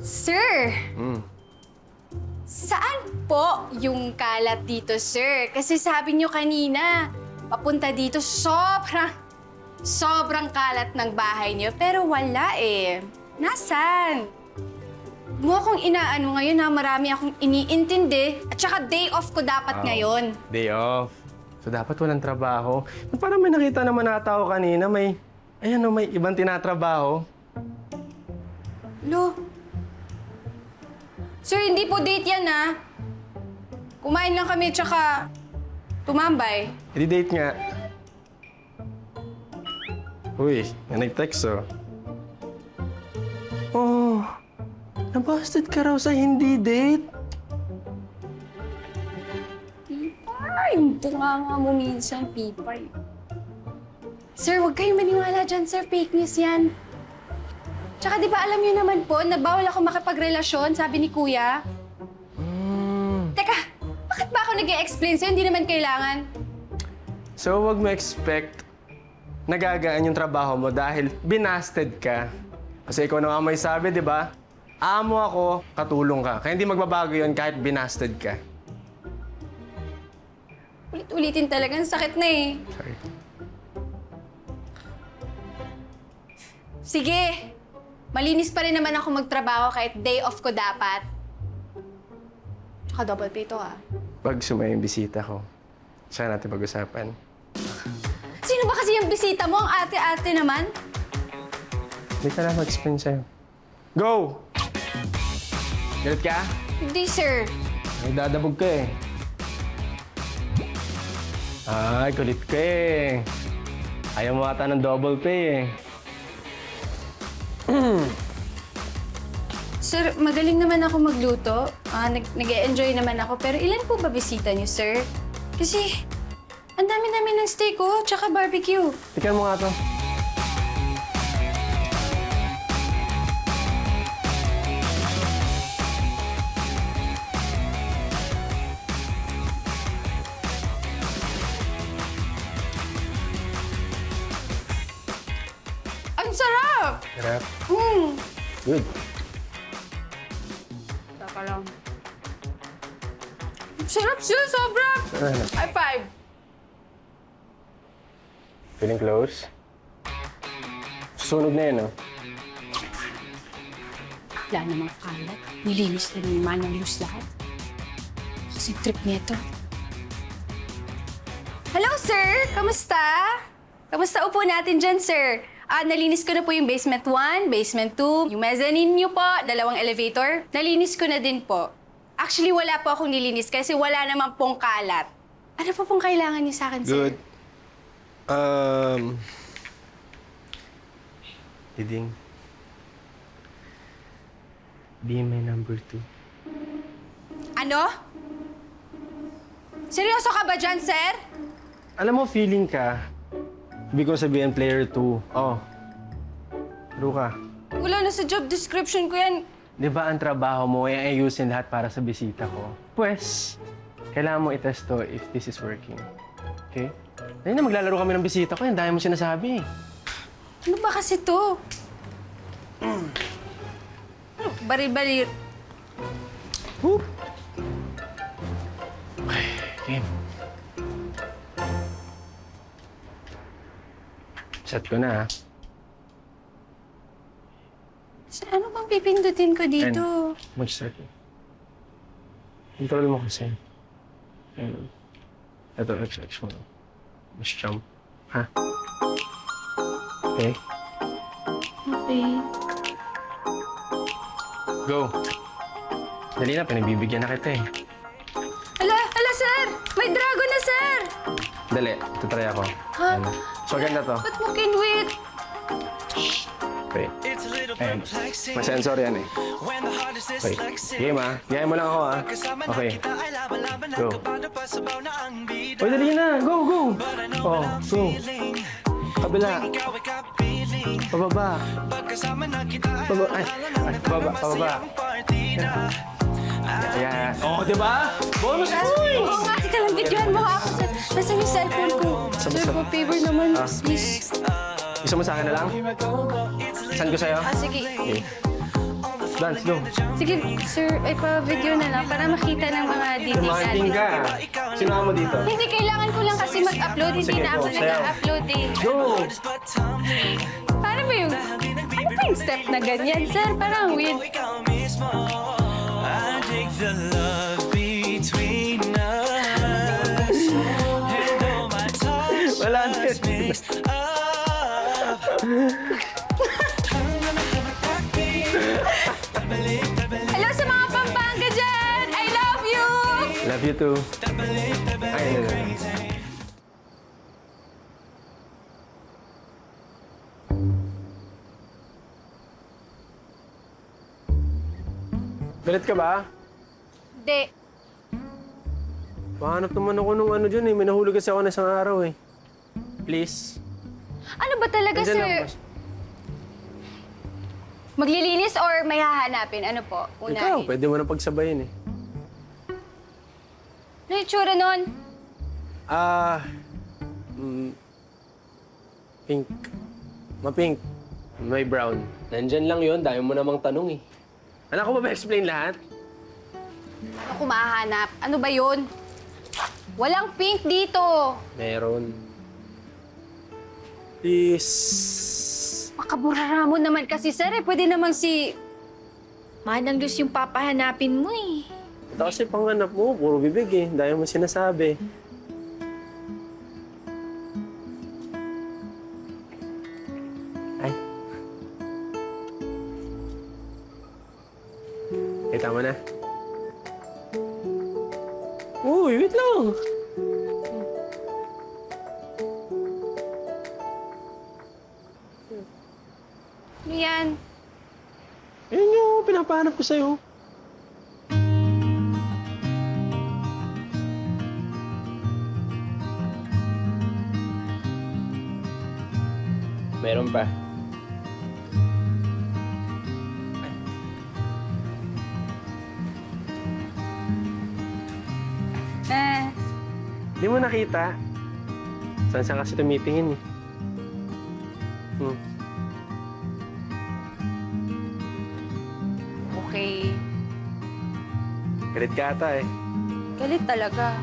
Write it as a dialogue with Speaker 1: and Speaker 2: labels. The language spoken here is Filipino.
Speaker 1: Sir! Saan po yung kalat dito, sir? Kasi sabi niyo kanina, papunta dito sobrang kalat ng bahay niyo. Pero wala eh. Nasaan? Mo akong inaano ngayon na marami akong iniintindi. At saka day off ko dapat ngayon.
Speaker 2: Day off. So dapat walang trabaho. Parang may nakita naman na tao kanina, may ibang tinatrabaho.
Speaker 1: Lo. Sir, hindi po date yan, ha? Kumain lang kami, tsaka tumambay.
Speaker 2: Hindi date nga. Uy, may nag-text oh. Oh, nabasted ka raw sa hindi date.
Speaker 1: Pipay! Bunga nga mo minsan, Pipay. Sir, huwag kayong maniwala dyan, sir. Fake news yan. Tsaka di ba alam niyo naman po na bawal ako makipagrelasyon, sabi ni Kuya? Teka, bakit ba ako nag-i-explain sa'yo? Hindi naman kailangan.
Speaker 2: So, wag mo expect nagagaan yung trabaho mo dahil binasted ka. Kasi ikaw na may sabi, di ba? Amo ako, katulong ka. Kaya hindi magbabago yun kahit binasted ka.
Speaker 1: Ulit-ulitin talagang sakit na eh.
Speaker 2: Sorry.
Speaker 1: Sige, malinis pa rin naman ako magtrabaho kahit day off ko dapat. Tsaka double pay to, ah.
Speaker 2: Pag sumaya yung bisita ko, saan natin pag-usapan?
Speaker 1: Sino ba kasi yung bisita mo? Ang ate-ate naman?
Speaker 2: Hindi ka na mag-explain sa'yo. Go! Galit ka?
Speaker 1: Hindi, sir.
Speaker 2: May dadabog ka eh. Ay, kulit ka eh. Ayaw mo ata ng double pay eh.
Speaker 1: Sir, magaling naman ako magluto. Nag-e-enjoy naman ako. Pero ilan po ba bisita niyo, sir? Kasi ang dami-dami ng steak, oh, tsaka barbecue.
Speaker 2: Tikan mo nga to.
Speaker 1: Ang sarap!
Speaker 2: Sarap.
Speaker 1: Mm.
Speaker 2: Good.
Speaker 1: Taka lang. Sarap, sir! Sobra! High five!
Speaker 2: Feeling close? Susunog na yun, oh.
Speaker 1: Wala namang kalat. Nilinis na ni Manang Luz lahat. Kasi trip nito. Hello, sir! Kamusta? Kamusta upo natin dyan, sir? Nalinis ko na po yung basement 1, basement 2, yung mezzanine niyo po, 2 elevator. Nalinis ko na din po. Actually, wala po akong nilinis kasi wala naman pong kalat. Ano po pong kailangan niyo sa akin, sir?
Speaker 2: Good. Diding. Be my number 2.
Speaker 1: Ano? Seryoso ka ba dyan, sir?
Speaker 2: Alam mo, feeling ka. Ibig ko sabihin, player 2. Oh. True ka.
Speaker 1: Wala na sa job description ko yan.
Speaker 2: Di ba ang trabaho mo ay ayusin lahat para sa bisita ko? Pues, kailangan mo itest to if this is working. Okay? Ayun na, maglalaro kami ng bisita ko. Yan, dahil mo sinasabi.
Speaker 1: Ano ba kasi to? Bari-bari.
Speaker 2: Whoop! Okay, game. Set ko na, ha?
Speaker 1: Ano bang pipindutin ko dito?
Speaker 2: Mag-start. Control mo kasi. Ayun. Ito, XX mo. Mas jump. Ha? Okay?
Speaker 1: Okay.
Speaker 2: Go! Dali na, pinagbibigyan na kita eh.
Speaker 1: Ala, sir! May dragon na, sir!
Speaker 2: Dali, tutry ako.
Speaker 1: Ha?
Speaker 2: Ayan. So, ganda to.
Speaker 1: Ba't mo kinwit?
Speaker 2: Okay. Ayan. May sensor yan eh. Okay. Game ha. Gayahin mo lang ako ha. Okay. Go. Uy, dali na. Go, go. Oh, go. Kabila. Pababa. Pababa. Ay, pababa, pababa. Ayan. Oh, diba? Bonus points!
Speaker 1: Oo nga, tika lang, videohan mo ako. Nasaan yung cellphone ko? Sir, po favor naman, please.
Speaker 2: Gusto mo sa akin na lang? Saan ko sa'yo?
Speaker 1: Sige.
Speaker 2: Okay. Dance, go.
Speaker 1: Sige, sir, ipa-video na lang para makita ng mga details
Speaker 2: Kumanting
Speaker 1: natin.
Speaker 2: ka. Sinama mo dito.
Speaker 1: Hindi, kailangan ko lang kasi mag-upload. Hindi
Speaker 2: Sige,
Speaker 1: na ako
Speaker 2: go, sayaw.
Speaker 1: nag-upload eh.
Speaker 2: Go!
Speaker 1: Paano ba yung... Ano ba yung step na ganyan, sir? Parang weird.
Speaker 3: I dig the love between us. And though my touch
Speaker 2: Wala na.
Speaker 3: was mixed up,
Speaker 1: Hello sa mga Pampanga dyan! I love you!
Speaker 2: Love you too. Ay, no. Galit ka ba?
Speaker 1: Hindi.
Speaker 2: Pahanap naman ako nung ano dyan eh. May nahulog kasi ako na isang araw eh. Please.
Speaker 1: Ano ba talaga,
Speaker 2: Andyan lang,
Speaker 1: sir?
Speaker 2: boss.
Speaker 1: Maglilinis or may hahanapin? Ano po?
Speaker 2: Ikaw,
Speaker 1: Unahin.
Speaker 2: pwede mo na pagsabayin eh.
Speaker 1: Ano yung tsura nun?
Speaker 2: Pink. Ma-pink. May brown. Nandyan lang yon, dahil mo namang tanong eh. Alam ko ba explain lahat?
Speaker 1: Ano ko mahanap? Ano ba yun? Walang pink dito.
Speaker 2: Meron. Please.
Speaker 1: Makaburara mo naman kasi, sir. Eh. Pwede naman si...
Speaker 4: Manang Luz yung papahanapin mo eh.
Speaker 2: Ito kasi panganap mo, puro bibig eh. Dahil mo sinasabi. Ay. Kita mo na. Uy, wait lang.
Speaker 1: Ano yan?
Speaker 2: Yun yung pinapahanap ko sa'yo. Meron pa. Di mo nakita? Saan kasi tumitingin eh.
Speaker 1: Okay.
Speaker 2: Galit ka ata eh.
Speaker 1: Galit talaga.